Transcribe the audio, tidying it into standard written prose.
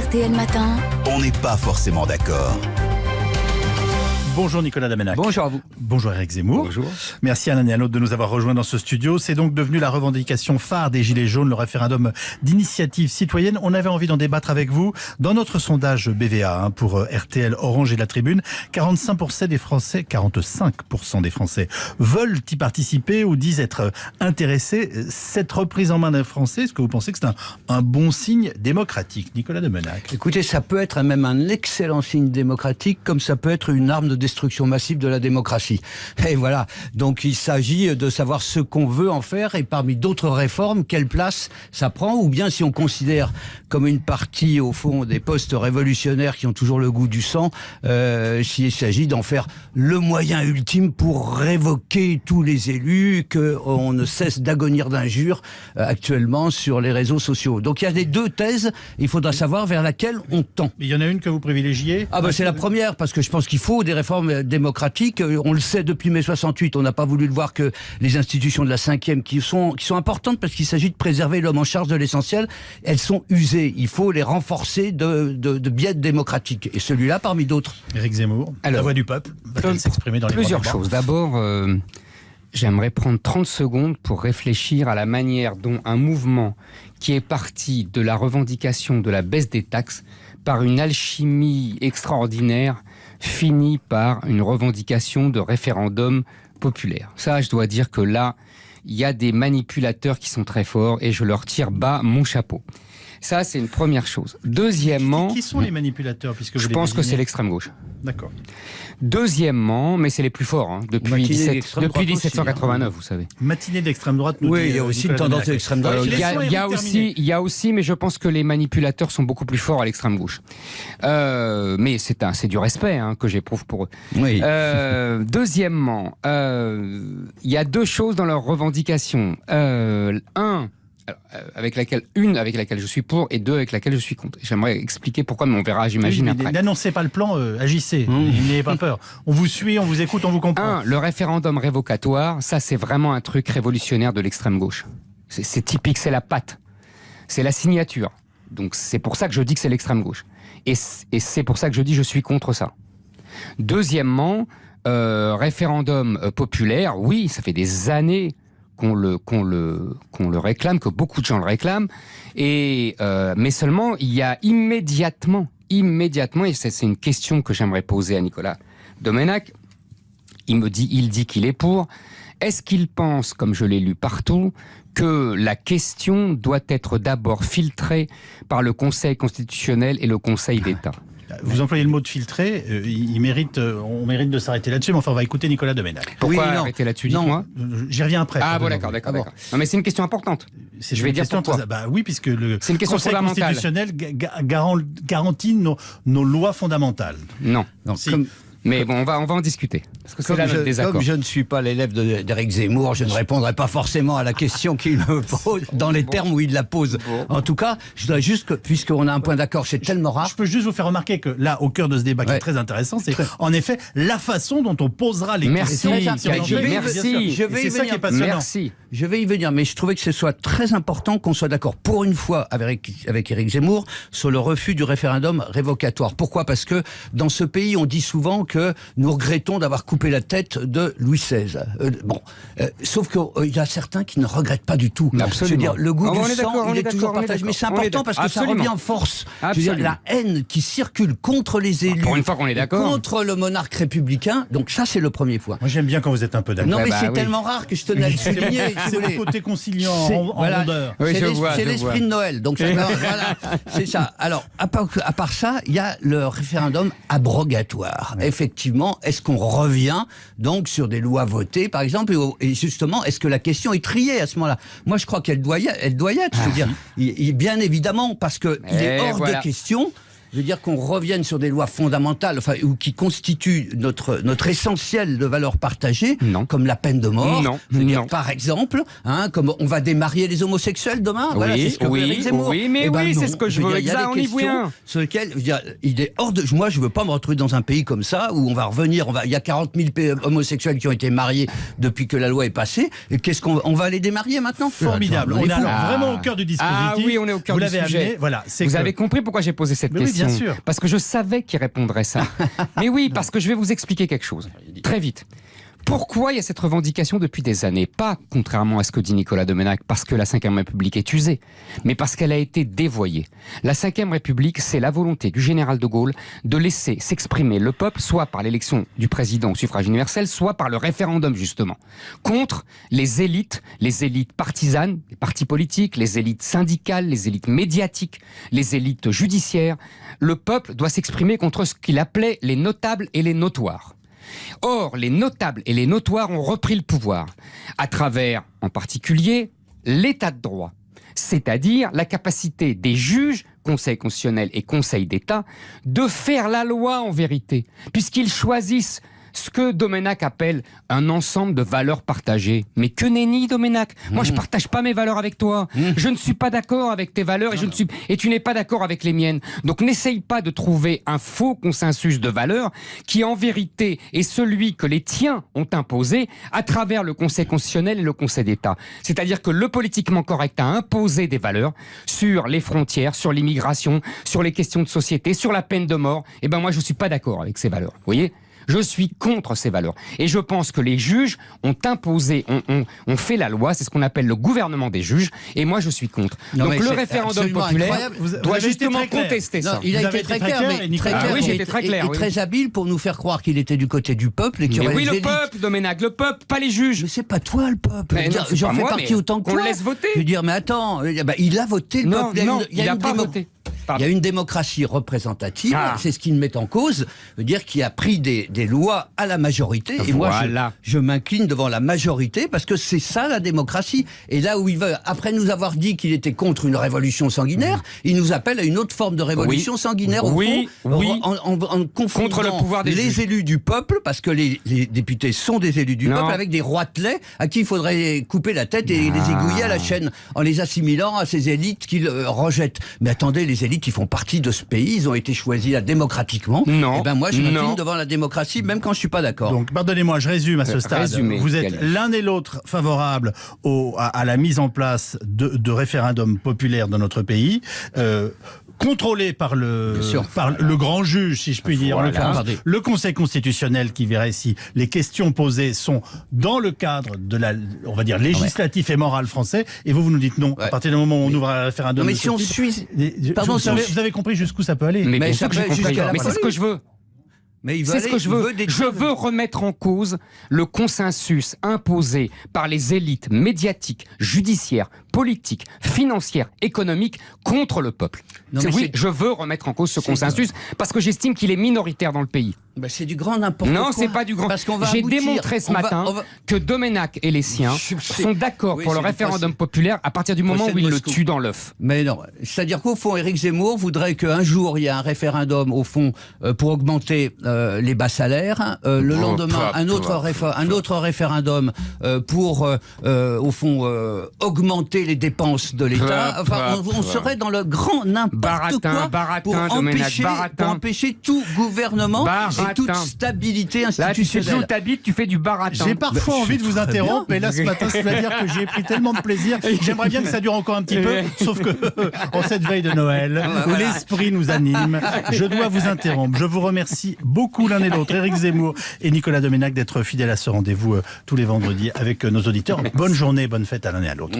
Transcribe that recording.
RTL Matin. On n'est pas forcément d'accord. Bonjour Nicolas Damenac. Bonjour à vous. Bonjour Éric Zemmour. Bonjour. Merci à l'un et à l'autre de nous avoir rejoints dans ce studio. C'est donc devenu la revendication phare des Gilets jaunes, le référendum d'initiative citoyenne. On avait envie d'en débattre avec vous. Dans notre sondage BVA pour RTL, Orange et La Tribune, 45% des Français veulent y participer ou disent être intéressés. Cette reprise en main d'un Français, est-ce que vous pensez que c'est un bon signe démocratique? Nicolas Damenac. Écoutez, ça peut être même un excellent signe démocratique, comme ça peut être une arme de destruction massive de la démocratie. Et voilà. Donc il s'agit de savoir ce qu'on veut en faire et parmi d'autres réformes, quelle place ça prend, ou bien si on considère comme une partie au fond des postes révolutionnaires qui ont toujours le goût du sang, s'il s'agit d'en faire le moyen ultime pour révoquer tous les élus, qu'on ne cesse d'agonir d'injures actuellement sur les réseaux sociaux. Donc il y a les deux thèses, il faudra savoir vers laquelle on tend. Il y en a une que vous privilégiez? C'est la première, parce que je pense qu'il faut des réformes démocratiques. On le sait depuis mai 68, on n'a pas voulu le voir, que les institutions de la 5e qui sont importantes parce qu'il s'agit de préserver l'homme en charge de l'essentiel, elles sont usées. Il faut les renforcer de biais démocratiques. Et celui-là parmi d'autres. Éric Zemmour, la voix du peuple, va-t-elle s'exprimer dans les plusieurs choses. D'abord, j'aimerais prendre 30 secondes pour réfléchir à la manière dont un mouvement qui est parti de la revendication de la baisse des taxes par une alchimie extraordinaire finit par une revendication de référendum populaire. Ça, je dois dire que là, il y a des manipulateurs qui sont très forts et je leur tire bas mon chapeau. Ça, c'est une première chose. Deuxièmement... Qui sont les manipulateurs, puisque je pense que c'est l'extrême gauche. D'accord. Deuxièmement, mais c'est les plus forts, depuis 1789, vous savez. Matinée d'extrême droite. Oui, il y a aussi une tendance de l'extrême droite. Il y a aussi, mais je pense que les manipulateurs sont beaucoup plus forts à l'extrême gauche. Mais c'est du respect que j'éprouve pour eux. Oui. Deuxièmement, il y a deux choses dans leur revendication. Avec laquelle je suis pour et deux avec laquelle je suis contre. J'aimerais expliquer pourquoi, mais on verra, j'imagine, après. N'annoncez pas le plan, agissez. N'ayez pas peur. On vous suit, on vous écoute, on vous comprend. Le référendum révocatoire, ça c'est vraiment un truc révolutionnaire de l'extrême gauche. C'est typique, c'est la patte. C'est la signature. Donc c'est pour ça que je dis que c'est l'extrême gauche. Et c'est pour ça que je dis que je suis contre ça. Deuxièmement, référendum populaire, oui, ça fait des années qu'on le réclame, que beaucoup de gens le réclament, mais seulement il y a immédiatement, et c'est une question que j'aimerais poser à Nicolas Damenac, il dit qu'il est pour. Est-ce qu'il pense, comme je l'ai lu partout, que la question doit être d'abord filtrée par le Conseil constitutionnel et le Conseil d'État? Vous employez le mot de filtrer, on mérite de s'arrêter là-dessus, mais enfin on va écouter Nicolas Damenac. Pourquoi arrêter là-dessus, dites-moi? J'y reviens après. Ah bon, d'accord. Non mais c'est une question importante. Je vais dire pourquoi. Oui, puisque le Conseil constitutionnel garantit nos lois fondamentales. Non. Mais bon, on va en discuter. Parce que c'est là notre désaccord. Comme je ne suis pas l'élève d'Éric Zemmour, je ne répondrai pas forcément à la question qu'il me pose dans les termes où il la pose. En tout cas, je dois juste puisqu'on a un point d'accord, c'est tellement rare. Je peux juste vous faire remarquer que là, au cœur de ce débat qui est très intéressant, c'est en effet la façon dont on posera les questions. Merci. Je vais y ça qui est passionnant. Merci. Je vais y venir, mais je trouvais que ce soit très important qu'on soit d'accord pour une fois avec Éric Zemmour sur le refus du référendum révocatoire. Pourquoi ? Parce que dans ce pays, on dit souvent que nous regrettons d'avoir coupé la tête de Louis XVI. Sauf qu'il y a certains qui ne regrettent pas du tout. Absolument. Je veux dire, le goût du sang, il est toujours partagé. Mais c'est important parce que ça revient en force. Je veux dire, la haine qui circule contre les élus, pour une fois qu'on est d'accord, contre le monarque républicain. Donc ça, c'est le premier point. Moi, j'aime bien quand vous êtes un peu d'accord. Non, mais c'est tellement rare que je tenais à le souligner. C'est le côté conciliant en rondeur. C'est l'esprit de Noël. Donc voilà, c'est ça. Alors, à part ça, il y a le référendum abrogatoire. Effectivement, est-ce qu'on revient donc sur des lois votées, par exemple, et justement, est-ce que la question est triée à ce moment-là? Moi, je crois qu'elle doit y être. Je veux dire, bien évidemment, parce que il est hors de question je veux dire qu'on revienne sur des lois fondamentales, enfin, ou qui constituent notre essentiel de valeurs partagées, comme la peine de mort. Non, je veux dire, non. par exemple, hein, comme on va démarier les homosexuels demain. Voilà, c'est ce que veut Éric Zemmour. Oui, mais Eh ben oui, non. c'est ce que je veux. veux dire, il y a On des y questions vient. sur lesquelles, je veux dire, il est hors de. Moi, je veux pas me retrouver dans un pays comme ça où on va revenir. Il y a 40 000 homosexuels qui ont été mariés depuis que la loi est passée. Et qu'est-ce qu'on va les démarier maintenant? Formidable. On est alors vraiment au cœur du dispositif. Ah oui, on est au cœur Vous du l'avez sujet. amené. Voilà, Vous avez compris pourquoi j'ai posé cette Mais oui, question? bien sûr. Parce que je savais qu'il répondrait ça. Mais oui, parce que je vais vous expliquer quelque chose. Très vite. Pourquoi il y a cette revendication depuis des années? Pas, contrairement à ce que dit Nicolas Domenach, parce que la Ve République est usée, mais parce qu'elle a été dévoyée. La Ve République, c'est la volonté du général de Gaulle de laisser s'exprimer le peuple, soit par l'élection du président au suffrage universel, soit par le référendum, justement, contre les élites partisanes, les partis politiques, les élites syndicales, les élites médiatiques, les élites judiciaires. Le peuple doit s'exprimer contre ce qu'il appelait les notables et les notoires. Or, les notables et les notoires ont repris le pouvoir à travers, en particulier, l'état de droit, c'est-à-dire la capacité des juges, Conseil constitutionnel et Conseil d'État, de faire la loi en vérité, puisqu'ils choisissent ce que Domenach appelle un ensemble de valeurs partagées. Mais que nenni, Domenach. Moi, je partage pas mes valeurs avec toi. Je ne suis pas d'accord avec tes valeurs et tu n'es pas d'accord avec les miennes. Donc, n'essaye pas de trouver un faux consensus de valeurs qui, en vérité, est celui que les tiens ont imposé à travers le Conseil constitutionnel et le Conseil d'État. C'est-à-dire que le politiquement correct a imposé des valeurs sur les frontières, sur l'immigration, sur les questions de société, sur la peine de mort. Eh ben, moi, je suis pas d'accord avec ces valeurs. Vous voyez ? Je suis contre ces valeurs. Et je pense que les juges ont imposé, ont fait la loi, c'est ce qu'on appelle le gouvernement des juges, et moi je suis contre. Non, donc le c'est référendum populaire doit avez été justement très clair. contester ça. Non, il a été très clair, mais très clair, oui, j'ai été très clair, et oui. très habile pour nous faire croire qu'il était du côté du peuple et qu'il y Mais aurait oui, les le élites. peuple, Domenach, le peuple, pas les juges. Mais c'est pas toi le peuple. Mais non, c'est J'en pas fais moi, partie mais autant que on toi. le laisse voter. Je veux dire, mais attends, il a voté le Non, peuple. non, Il y il a n'a une pas voté. Il y a une démocratie représentative, Ah. c'est ce qu'il met en cause, veut dire qu'il a pris des lois à la majorité. Et Voilà. moi, je m'incline devant la majorité parce que c'est ça la démocratie. Et là où il veut, après nous avoir dit qu'il était contre une révolution sanguinaire, il nous appelle à une autre forme de révolution sanguinaire au Oui, fond, oui. en confondant Contre le pouvoir des les juges. élus du peuple, parce que les députés sont des élus du Non. peuple, avec des roitelets à qui il faudrait couper la tête et les aiguiller à la chaîne, en les assimilant à ces élites qu'ils rejettent. Mais attendez, les élites, ils font partie de ce pays, ils ont été choisis là démocratiquement. Non. Et ben moi, je m'incline Non. devant la démocratie, même quand je suis pas d'accord. Donc, pardonnez-moi, je résume à ce stade. Résumez, Vous êtes Gaël. l'un et l'autre favorables à la mise en place de référendums populaires dans notre pays. Contrôlé par le grand juge, si je puis dire, en Voilà. l'occurrence, le Conseil constitutionnel qui verrait si les questions posées sont dans le cadre de la, on va dire, législatif et moral français. Et vous nous dites non. À partir du moment où on ouvre un référendum. Non, mais de si ce on type, suit... Pardon, Pardon, vous avez compris jusqu'où ça peut aller. Mais bien ça sûr que peut j'ai aller compris. jusqu'à la Mais c'est ce que je veux. Mais C'est ce que je veux. Je veux remettre en cause le consensus imposé par les élites médiatiques, judiciaires, politiques, financières, économiques contre le peuple. Non, mais Oui, je veux remettre en cause ce consensus parce que j'estime qu'il est minoritaire dans le pays. Ben, c'est du grand n'importe quoi. Non, c'est pas du grand. Parce qu'on va J'ai aboutir. démontré ce On va- matin on va- que Domenach et les siens Je sais. sont d'accord Oui, pour le c'est du référendum procès. populaire à partir du moment Procès où de il le Moscou. tue dans l'œuf. Mais non, c'est-à-dire qu'au fond, Éric Zemmour voudrait qu'un jour, il y ait un référendum, au fond, pour augmenter les bas salaires. Le lendemain, un autre référendum pour, au fond, augmenter les dépenses de l'État. Enfin, on serait dans le grand n'importe quoi pour empêcher tout gouvernement et toute stabilité Là, tu sais plus où institutionnelle. t'habites, tu fais du baratin. J'ai parfois envie de vous interrompre, mais là ce matin, cela dire que j'ai pris tellement de plaisir. J'aimerais bien que ça dure encore un petit peu, sauf que en cette veille de Noël, où l'esprit nous anime, je dois vous interrompre. Je vous remercie beaucoup l'un et l'autre, Éric Zemmour et Nicolas Domenach, d'être fidèles à ce rendez-vous tous les vendredis avec nos auditeurs. Bonne journée, bonne fête à l'un et à l'autre.